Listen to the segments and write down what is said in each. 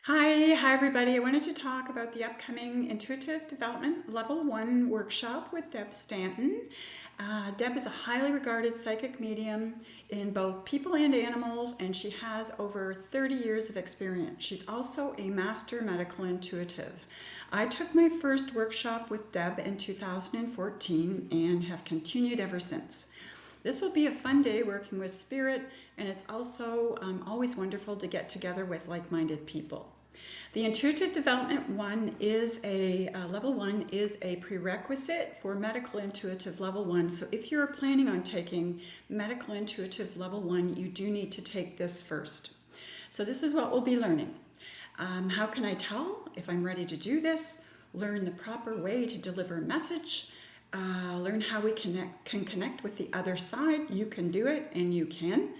Hi everybody. I wanted to talk about the upcoming Intuitive Development Level 1 workshop with Deb Stanton. Deb is a highly regarded psychic medium in both people and animals, and she has over 30 years of experience. She's also a master medical intuitive. I took my first workshop with Deb in 2014 and have continued ever since. This will be a fun day working with spirit, and it's also always wonderful to get together with like-minded people. The Intuitive Development 1 is Level 1 is a prerequisite for Medical Intuitive Level 1. So if you're planning on taking Medical Intuitive Level 1, you do need to take this first. So this is what we'll be learning. How can I tell if I'm ready to do this? Learn the proper way to deliver a message. Learn how we can connect with the other side. You can do it, and you can.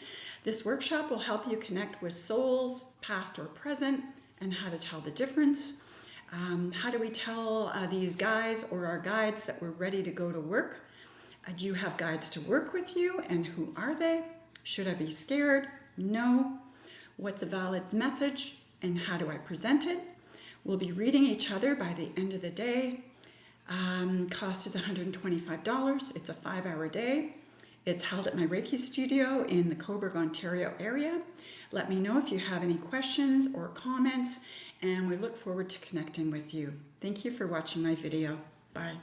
This workshop will help you connect with souls, past or present, and how to tell the difference. How do we tell these guys or our guides that we're ready to go to work? Do you have guides to work with you, and who are they? Should I be scared? No. What's a valid message, and how do I present it? We'll be reading each other by the end of the day. Cost is $125. It's a 5-hour day. It's held at my Reiki studio in the Coburg, Ontario area. Let me know if you have any questions or comments, and we look forward to connecting with you. Thank you for watching my video. Bye.